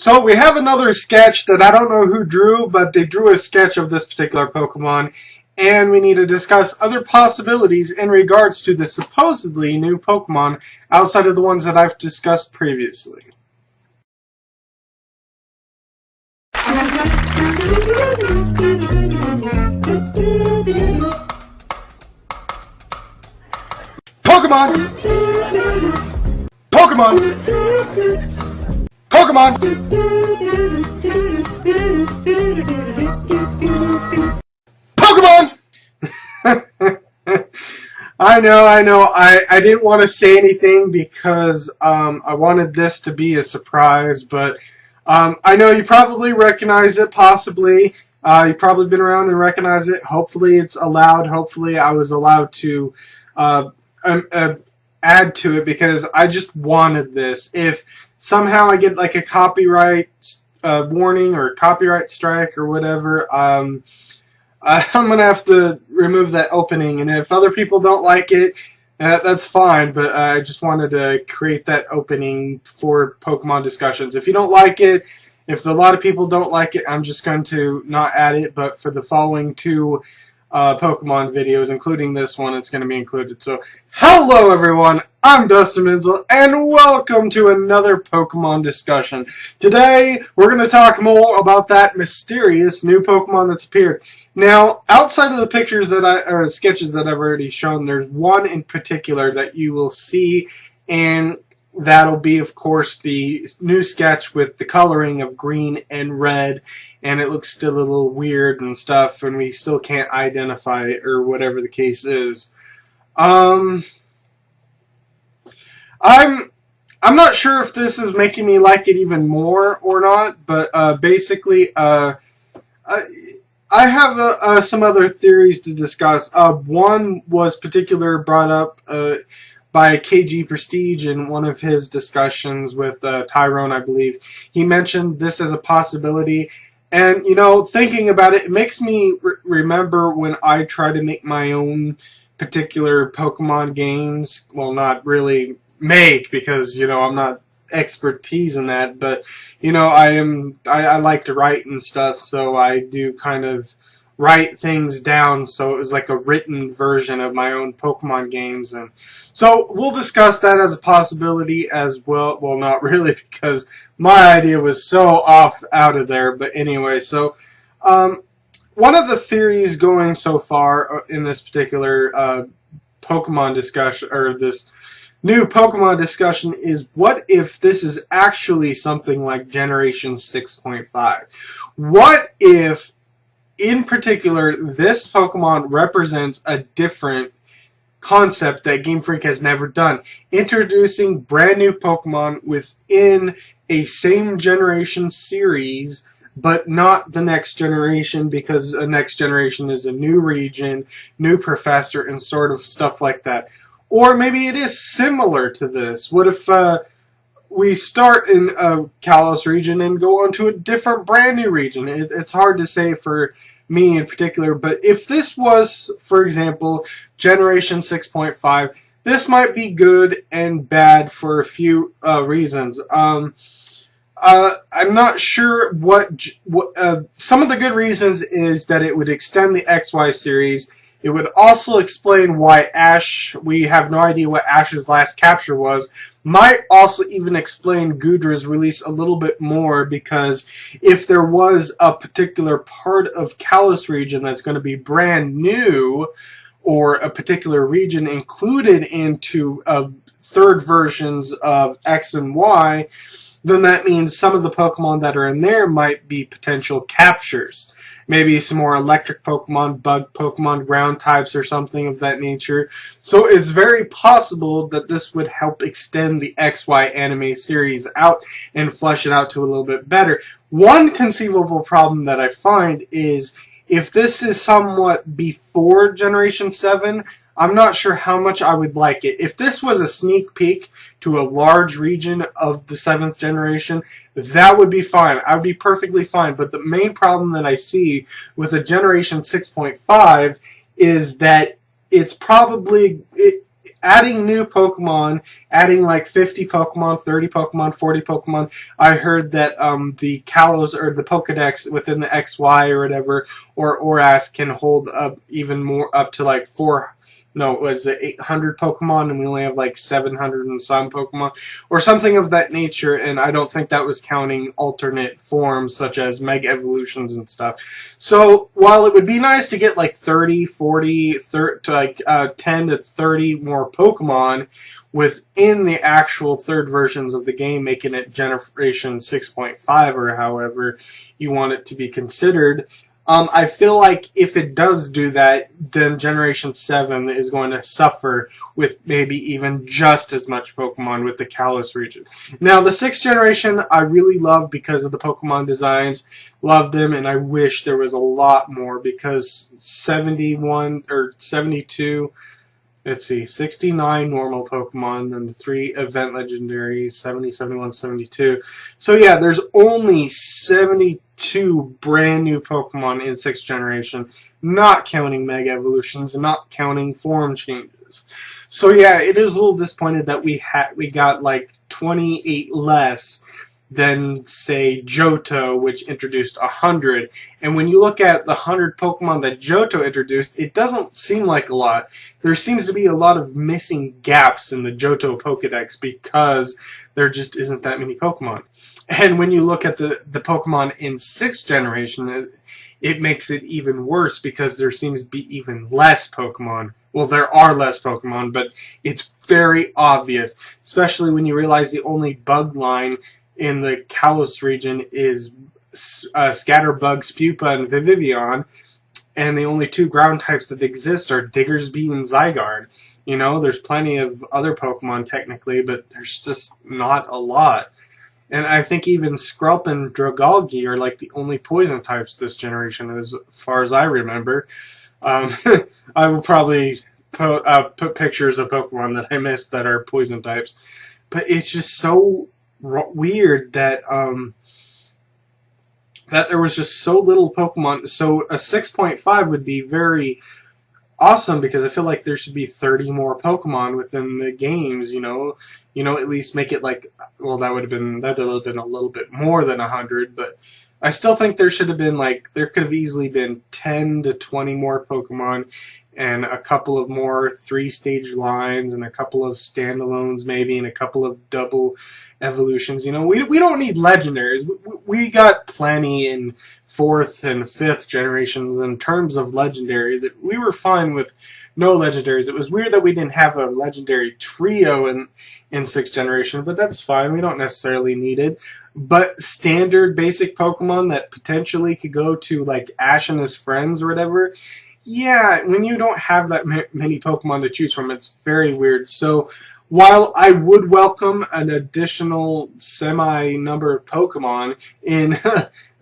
So we have another sketch that I don't know who drew, but they drew a sketch of this particular Pokemon, and we need to discuss other possibilities in regards to the supposedly new Pokemon outside of the ones that I've discussed previously. Pokemon! Pokemon! Pokemon! Pokemon! I know. I didn't want to say anything because I wanted this to be a surprise, but I know you probably recognize it, possibly. You've probably been around and recognize it. Hopefully it's allowed. Hopefully I was allowed to add to it because I just wanted this. If somehow I get like a copyright warning or copyright strike or whatever, I'm going to have to remove that opening. And if other people don't like it, that's fine. But I just wanted to create that opening for Pokemon discussions. If you don't like it, if a lot of people don't like it, I'm just going to not add it. But for the following two Pokemon videos, including this one, it's going to be included. So, hello everyone, I'm Dustin Benzel, and welcome to another Pokemon discussion. Today, we're going to talk more about that mysterious new Pokemon that's appeared. Now, outside of the pictures or sketches that I've already shown, there's one in particular that you will see, and that'll be, of course, the new sketch with the coloring of green and red, and it looks still a little weird and stuff, and we still can't identify it, or whatever the case is. I'm not sure if this is making me like it even more or not, but basically, I have some other theories to discuss. One was brought up by KG Prestige in one of his discussions with Tyrone, I believe. He mentioned this as a possibility. And, you know, thinking about it, it makes me remember when I try to make my own particular Pokemon games. Well, not really make, because, you know, I'm not expertise in that. But, you know, I like to write and stuff, so I do kind of write things down, so it was like a written version of my own Pokemon games. And so we'll discuss that as a possibility as well. Well, not really, because my idea was so out of there. But anyway, so one of the theories going so far in this particular Pokemon discussion, or this new Pokemon discussion, is what if this is actually something like Generation 6.5? What if, in particular, this Pokemon represents a different concept that Game Freak has never done, introducing brand new Pokemon within a same generation series, but not the next generation, because a next generation is a new region, new professor, and sort of stuff like that. Or maybe it is similar to this. What if we start in a Kalos region and go on to a different brand new region? It's hard to say for me in particular, but if this was, for example, Generation 6.5, this might be good and bad for a few reasons. I'm not sure what some of the good reasons is that it would extend the XY series. It would also explain why Ash, we have no idea what Ash's last capture was. Might also even explain Goodra's release a little bit more, because if there was a particular part of Kalos region that's going to be brand new, or a particular region included into third versions of X and Y, then that means some of the Pokemon that are in there might be potential captures. Maybe some more electric Pokemon, bug Pokemon, ground types, or something of that nature. So it's very possible that this would help extend the XY anime series out and flesh it out to a little bit better. One conceivable problem that I find is, if this is somewhat before Generation 7, I'm not sure how much I would like it. If this was a sneak peek to a large region of the 7th generation, that would be fine. I would be perfectly fine. But the main problem that I see with a Generation 6.5 is that it's probably, adding new Pokemon, adding like 50 Pokemon, 30 Pokemon, 40 Pokemon. I heard that the Kalos or the Pokedex within the XY or whatever, or ORAS can hold up even more, up to like 800 Pokemon, and we only have like 700 and some Pokemon, or something of that nature, and I don't think that was counting alternate forms such as Mega Evolutions and stuff. So while it would be nice to get like 30, 40, 10 to 30 more Pokemon within the actual third versions of the game, making it Generation 6.5 or however you want it to be considered, I feel like if it does do that, then Generation 7 is going to suffer with maybe even just as much Pokemon with the Kalos region. Now, the 6th generation I really love because of the Pokemon designs. Love them, and I wish there was a lot more, because 71 or 72... let's see, 69 normal Pokemon, and the 3 event legendaries, 70, 71, 72. So yeah, there's only 72 brand new Pokemon in 6th generation, not counting Mega Evolutions and not counting form changes. So yeah, it is a little disappointed that we got like 28 less than, say, Johto, which introduced 100. And when you look at the 100 Pokemon that Johto introduced, it doesn't seem like a lot. There seems to be a lot of missing gaps in the Johto Pokedex because there just isn't that many Pokemon. And when you look at the Pokemon in 6th generation, it makes it even worse because there seems to be even less Pokemon. Well, there are less Pokemon, but it's very obvious, especially when you realize the only bug line in the Kalos region is Scatterbug, Spupa, and Vivillon, and the only 2 ground types that exist are Diggersby and Zygarde. You know, there's plenty of other Pokemon technically, but there's just not a lot. And I think even Skrelp and Dragalge are like the only poison types this generation, as far as I remember. I will probably put pictures of Pokemon that I missed that are poison types, but it's just so weird that that there was just so little Pokemon. So a 6.5 would be very awesome, because I feel like there should be 30 more Pokemon within the games, you know, at least make it like, well, that would have been a little bit more than 100, but I still think there should have been like, there could have easily been 10 to 20 more Pokemon, and a couple of more 3-stage lines, and a couple of standalones maybe, and a couple of double evolutions. You know, we don't need legendaries. We got plenty in 4th and 5th generations in terms of legendaries. We were fine with no legendaries. It was weird that we didn't have a legendary trio in 6th generation, but that's fine. We don't necessarily need it. But standard basic Pokemon that potentially could go to like Ash and his friends or whatever, yeah, when you don't have that many Pokemon to choose from, it's very weird. So while I would welcome an additional semi-number of Pokemon in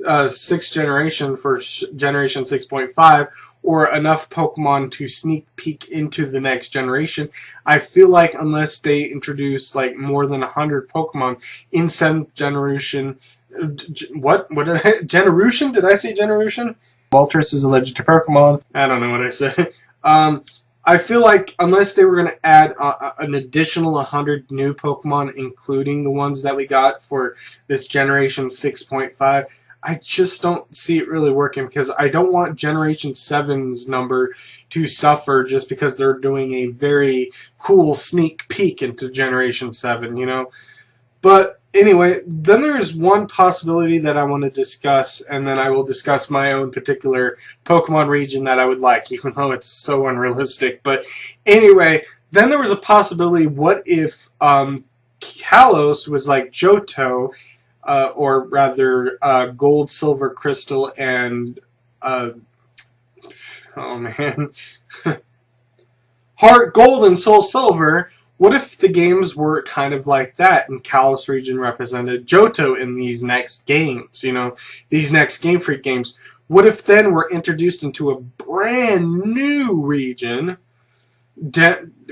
6th generation for Generation 6.5, or enough Pokemon to sneak peek into the next generation, I feel like unless they introduce like more than 100 Pokemon in 7th generation, what did I, Generation? Did I say Generation? Moltres is a legendary Pokemon. I don't know what I said. I feel like unless they were going to add an additional 100 new Pokemon, including the ones that we got for this Generation 6.5, I just don't see it really working, because I don't want Generation 7's number to suffer just because they're doing a very cool sneak peek into Generation 7, you know? But anyway, then there's one possibility that I want to discuss, and then I will discuss my own particular Pokemon region that I would like, even though it's so unrealistic. But anyway, then there was a possibility, what if Kalos was like Johto, or rather Gold, Silver, Crystal, and oh man, Heart Gold and Soul Silver. What if the games were kind of like that, and Kalos region represented Johto in these next games, you know, these next Game Freak games? What if then we're introduced into a brand new region,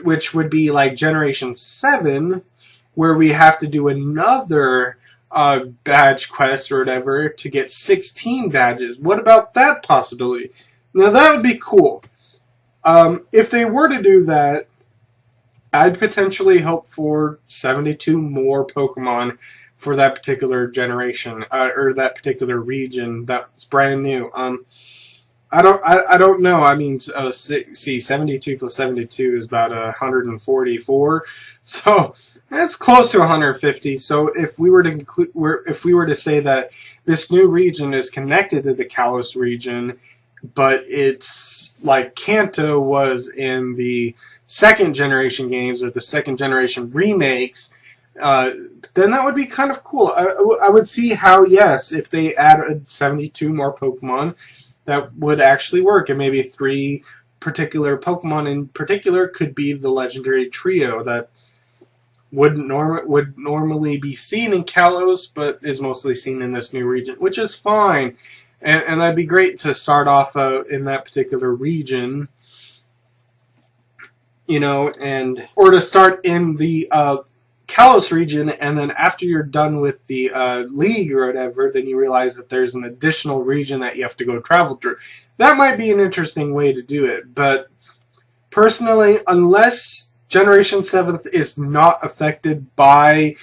which would be like Generation 7, where we have to do another badge quest or whatever to get 16 badges? What about that possibility? Now that would be cool. If they were to do that, I'd potentially hope for 72 more Pokemon for that particular generation, or that particular region that's brand new. I don't know. I mean, see, 72 plus 72 is about 144, so that's close to 150. So if we were to if we were to say that this new region is connected to the Kalos region, but it's like Kanto was in the second generation games or the second generation remakes, then that would be kind of cool. I would see how, yes, if they added 72 more Pokemon, that would actually work, and maybe 3 particular Pokemon in particular could be the legendary trio that would normally be seen in Kalos, but is mostly seen in this new region, which is fine. And that'd be great to start off in that particular region, you know, or to start in the Kalos region, and then after you're done with the league or whatever, then you realize that there's an additional region that you have to go travel through. That might be an interesting way to do it, but personally, unless Generation 7th is not affected by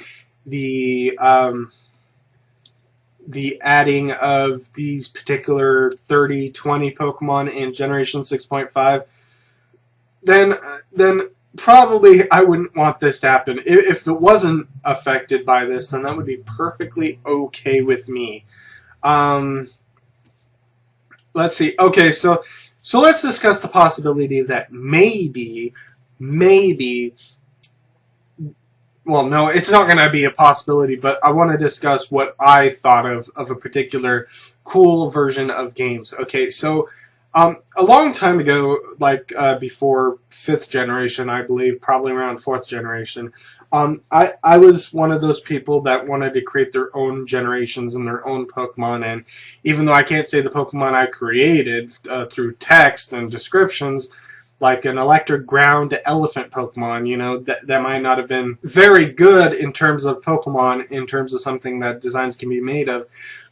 the adding of these particular 30, 20 Pokemon in Generation 6.5, then probably I wouldn't want this to happen. If it wasn't affected by this, then that would be perfectly okay with me. Let's see. Okay, so let's discuss the possibility that maybe, well, no, it's not going to be a possibility, but I want to discuss what I thought of a particular cool version of games. Okay, so a long time ago, like before 5th generation, I believe, probably around 4th generation, I was one of those people that wanted to create their own generations and their own Pokemon, and even though I can't say the Pokemon I created through text and descriptions, like an electric ground elephant Pokemon, you know, that might not have been very good in terms of Pokemon, in terms of something that designs can be made of.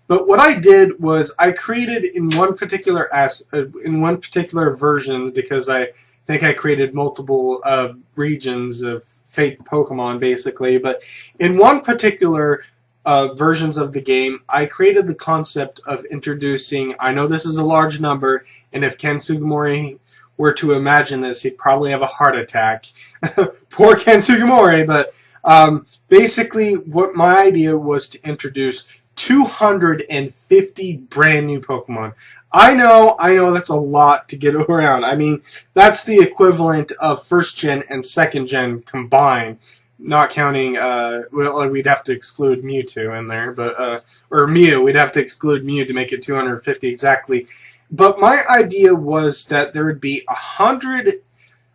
But what I did was I created in one particular version, because I think I created multiple regions of fake Pokemon, basically. But in one particular versions of the game, I created the concept of introducing, I know this is a large number, and if Ken Sugimori were to imagine this, he'd probably have a heart attack. Poor Ken Sugimori, but basically what my idea was to introduce 250 brand new Pokemon. I know that's a lot to get around. I memean, that's the equivalent of 1st gen and 2nd gen combined, not counting, well, we'd have to exclude Mewtwo in there, but, or Mew, we'd have to exclude Mew to make it 250 exactly. But my idea was that there would be 100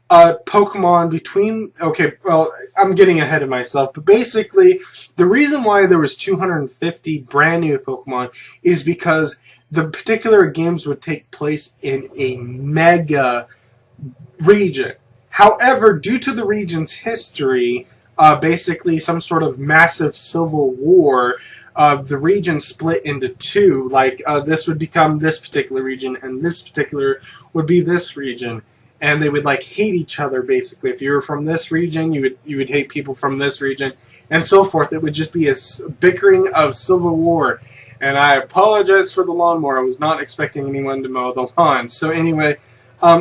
Pokemon between... Okay, well, I'm getting ahead of myself, but basically, the reason why there was 250 brand new Pokemon is because the particular games would take place in a mega region. However, due to the region's history, basically some sort of massive civil war, the region split into 2. Like, this would become this particular region, and this particular would be this region. And they would, like, hate each other, basically. If you were from this region, you would hate people from this region, and so forth. It would just be a bickering of civil war. And I apologize for the lawnmower. I was not expecting anyone to mow the lawn. So anyway,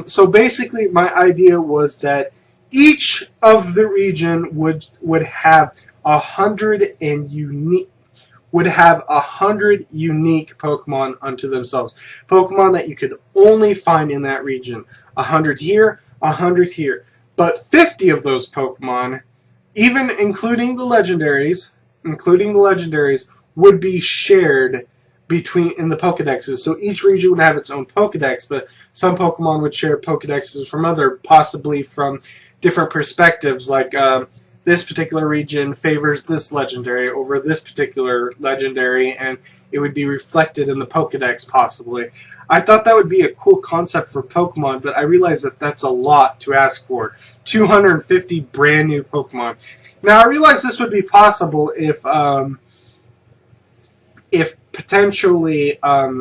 so basically my idea was that each of the region would have 100 unique Pokemon unto themselves. Pokemon that you could only find in that region. 100 here, 100 here. But 50 of those Pokemon, even including the legendaries, would be shared in the Pokedexes. So each region would have its own Pokedex, but some Pokemon would share Pokedexes from possibly from different perspectives, like this particular region favors this legendary over this particular legendary, and it would be reflected in the Pokedex, possibly. I thought that would be a cool concept for Pokemon, but I realized that that's a lot to ask for. 250 brand new Pokemon. Now, I realize this would be possible if potentially, like,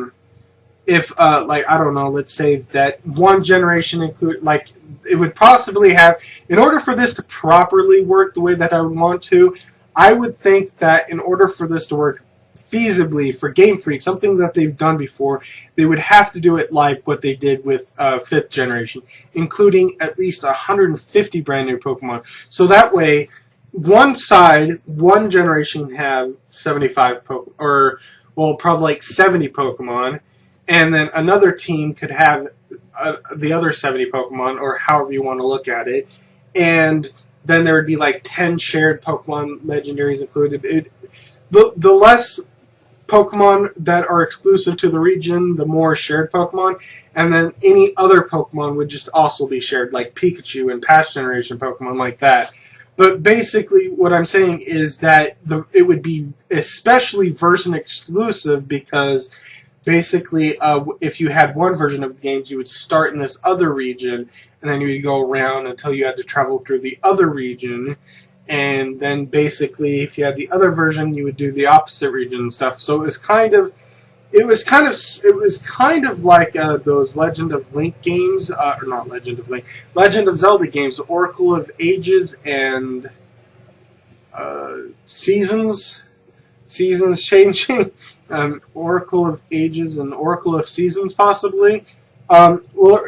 I don't know, let's say that one generation include, like, it would possibly have, in order for this to properly work the way that I would want to, I would think that in order for this to work feasibly for Game Freak, something that they've done before, they would have to do it like what they did with 5th generation, including at least 150 brand new Pokemon. So that way, one side, one generation can have 75 Pokemon, or, well, probably like 70 Pokemon, and then another team could have the other 70 Pokemon, or however you want to look at it, and then there would be like 10 shared Pokemon legendaries included. The less Pokemon that are exclusive to the region, the more shared Pokemon, and then any other Pokemon would just also be shared, like Pikachu and past generation Pokemon like that. But basically what I'm saying is that it would be especially version exclusive, because basically if you had one version of the games, you would start in this other region, and then you would go around until you had to travel through the other region. And then basically, if you had the other version, you would do the opposite region and stuff. So it was kind of like those Legend of Link games, or not Legend of Link, Legend of Zelda games, Oracle of Ages and Seasons changing, Oracle of Ages and Oracle of Seasons possibly. Well,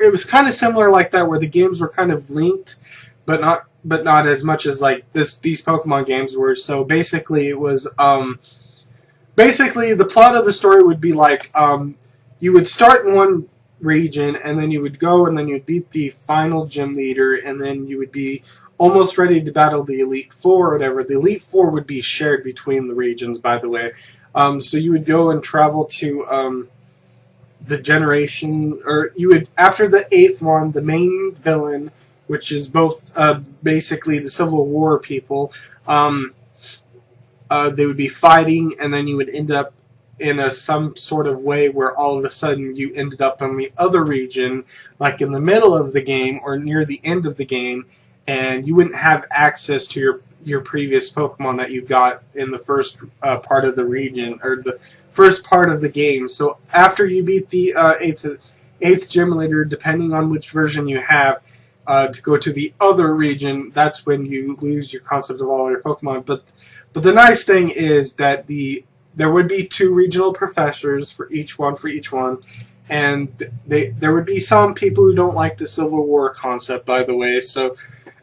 it was kind of similar like that, where the games were kind of linked, but not as much as like these Pokemon games were. So basically it was basically the plot of the story would be like you would start in one region, and then you would go and then you'd beat the final gym leader, and then you would be almost ready to battle the Elite Four or whatever. The Elite Four would be shared between the regions, by the way. So you would go and travel to the generation, or you would, after the 8th one, the main villain, which is both basically the Civil War people, they would be fighting, and then you would end up in some sort of way where all of a sudden you ended up in the other region, like in the middle of the game or near the end of the game, and you wouldn't have access to your previous Pokemon that you got in the first part of the region, or the first part of the game. So after you beat the 8th gym leader, depending on which version you have, to go to the other region, that's when you lose your concept of all your Pokemon. But the nice thing is that there would be 2 regional professors for each one, and there would be some people who don't like the Civil War concept, by the way. So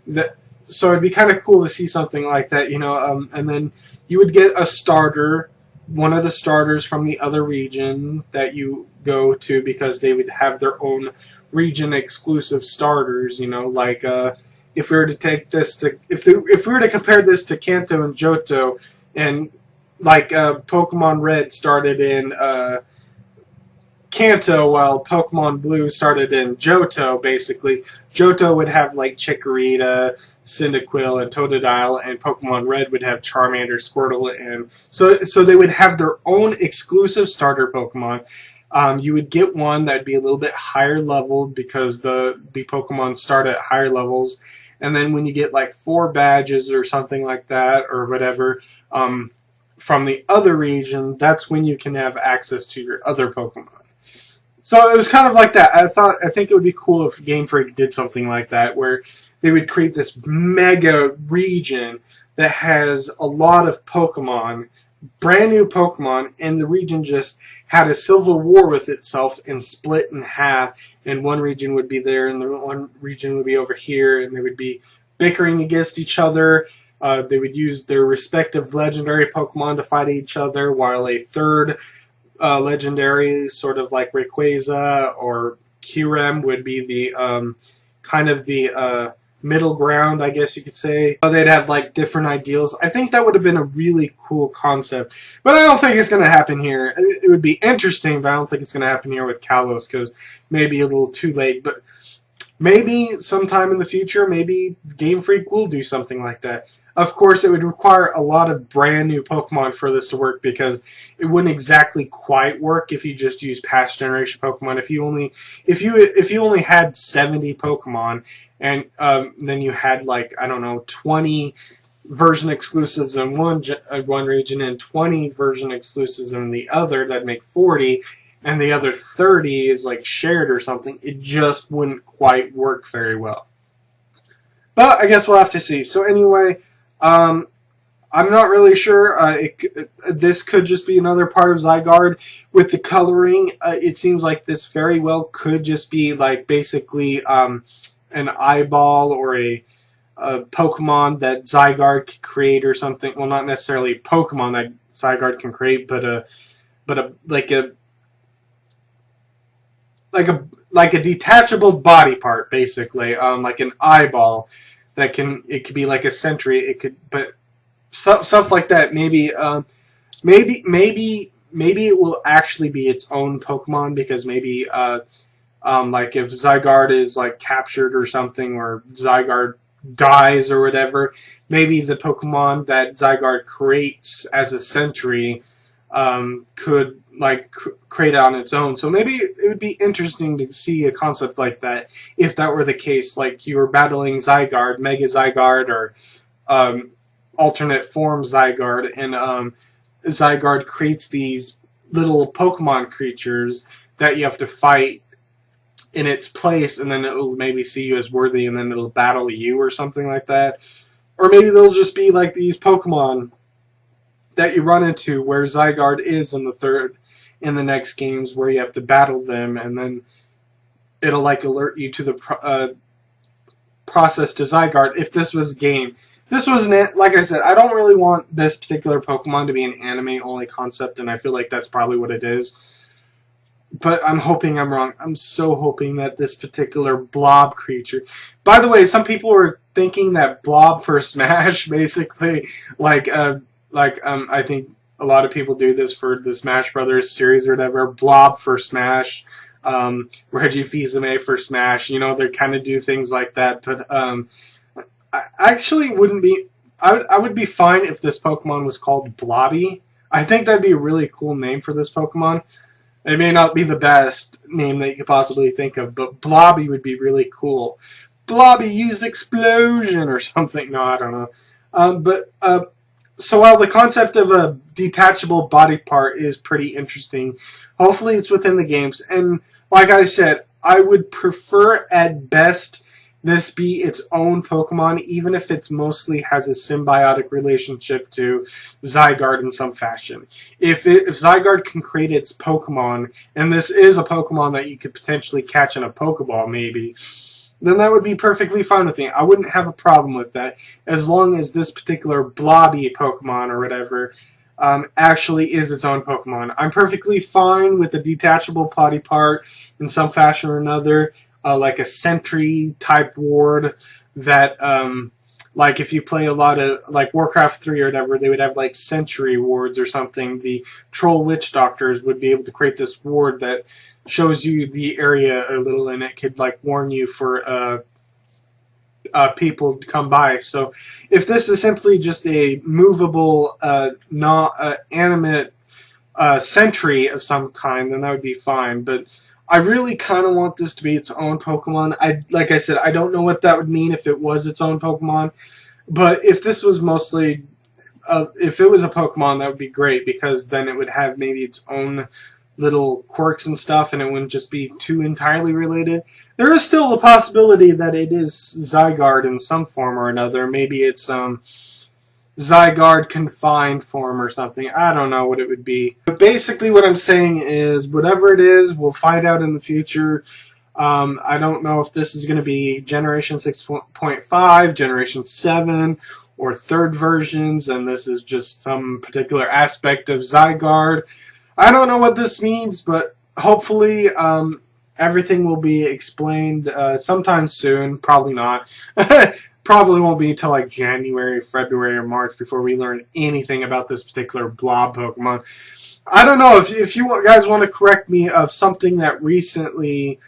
it'd be kind of cool to see something like that, you know. And then you would get a starter, one of the starters from the other region that you go to, because they would have their own region exclusive starters, you know, like if we were to take this to if we were to compare this to Kanto and Johto, and like Pokemon Red started in Kanto while Pokemon Blue started in Johto, basically Johto would have like Chikorita, Cyndaquil, and Totodile, and Pokemon Red would have Charmander, Squirtle, and so they would have their own exclusive starter Pokemon. You would get one that would be a little bit higher level, because the Pokemon start at higher levels. And then when you get like 4 badges or something like that, or whatever, from the other region, that's when you can have access to your other Pokemon. So it was kind of like that. I think it would be cool if Game Freak did something like that, where they would create this mega region that has a lot of Pokemon, brand new Pokemon, and the region just had a civil war with itself and split in half, and one region would be there and the one region would be over here, and they would be bickering against each other. They would use their respective legendary Pokemon to fight each other, while a third legendary, sort of like Rayquaza or Kyurem, would be the kind of the middle ground, I guess you could say. They'd have like different ideals. I think that would have been a really cool concept, but I don't think it's going to happen here. It would be interesting, but I don't think it's going to happen here with Kalos, because maybe a little too late. But maybe sometime in the future, maybe Game Freak will do something like that. Of course, it would require a lot of brand new Pokemon for this to work, because it wouldn't exactly quite work if you just use past generation Pokemon. If you only had 70 Pokemon, and then you had like, I don't know, 20 version exclusives in one region and 20 version exclusives in the other, that'd make 40, and the other 30 is like shared or something. It just wouldn't quite work very well. But I guess we'll have to see. So anyway, I'm not really sure. This could just be another part of Zygarde with the coloring. It seems like this very well could just be like basically an eyeball or a Pokemon that Zygarde could create or something. Well, not necessarily Pokemon that Zygarde can create, but a like a detachable body part, basically, like an eyeball that it could be like a sentry. It could, but stuff like that. Maybe it will actually be its own Pokemon because maybe like if Zygarde is like captured or something, or Zygarde dies or whatever, maybe the Pokemon that Zygarde creates as a sentry could like create it on its own. So maybe it would be interesting to see a concept like that if that were the case. Like you were battling Zygarde, Mega Zygarde, or alternate form Zygarde, and Zygarde creates these little Pokemon creatures that you have to fight in its place, and then it'll maybe see you as worthy, and then it'll battle you or something like that. Or maybe they'll just be like these Pokemon that you run into where Zygarde is in the next games where you have to battle them, and then it'll like alert you to the process to Zygarde. If this was a game, this was like I said, I don't really want this particular Pokemon to be an anime only concept, and I feel like that's probably what it is. But I'm hoping I'm wrong. I'm so hoping that this particular blob creature... By the way, some people were thinking that Blob for Smash, basically, I think a lot of people do this for the Smash Brothers series or whatever. Blob for Smash, Reggie Fils-Aimé for Smash. You know, they kind of do things like that. But I actually wouldn't be... I would be fine if this Pokemon was called Blobby. I think that'd be a really cool name for this Pokemon. It may not be the best name that you could possibly think of, but Blobby would be really cool. Blobby used explosion or something. No, I don't know. So while the concept of a detachable body part is pretty interesting, hopefully it's within the games. And like I said, I would prefer at best this be its own Pokemon, even if it mostly has a symbiotic relationship to Zygarde in some fashion. If Zygarde can create its Pokemon, and this is a Pokemon that you could potentially catch in a Pokeball maybe, then that would be perfectly fine with me. I wouldn't have a problem with that, as long as this particular blobby Pokemon or whatever actually is its own Pokemon. I'm perfectly fine with a detachable body part in some fashion or another, like a sentry type ward that, like if you play a lot of like Warcraft 3 or whatever, they would have like sentry wards or something. The troll witch doctors would be able to create this ward that shows you the area a little, and it could like warn you for people to come by. So if this is simply just a movable, not animate sentry of some kind, then that would be fine. But I really kind of want this to be its own Pokemon. Like I said, I don't know what that would mean if it was its own Pokemon. But if this was mostly, if it was a Pokemon, that would be great, because then it would have maybe its own little quirks and stuff, and it wouldn't just be too entirely related. There is still the possibility that it is Zygarde in some form or another. Maybe it's Zygarde confined form or something. I don't know what it would be. But basically what I'm saying is, whatever it is, we'll find out in the future. I don't know if this is going to be Generation 6.5, Generation 7, or third versions, and this is just some particular aspect of Zygarde. I don't know what this means, but hopefully everything will be explained sometime soon. Probably not. Probably won't be until like January, February, or March before we learn anything about this particular blob Pokemon. I don't know if you guys want to correct me of something that recently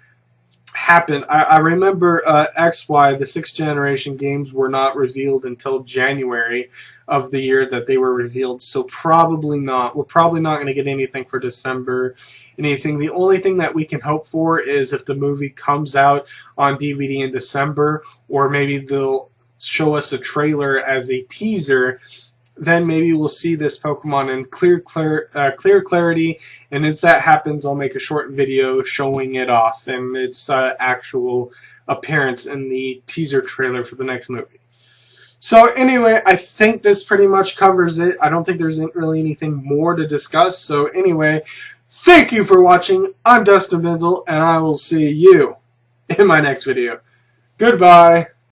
happened. I remember XY, the 6th generation games were not revealed until January of the year that they were revealed, so probably not. We're probably not going to get anything for December. The only thing that we can hope for is if the movie comes out on DVD in December, or maybe they'll show us a trailer as a teaser. Then maybe we'll see this Pokemon in clear clarity, and if that happens, I'll make a short video showing it off and its actual appearance in the teaser trailer for the next movie. So anyway, I think this pretty much covers it. I don't think there's really anything more to discuss. So anyway, thank you for watching. I'm Dustin Benzel, and I will see you in my next video. Goodbye.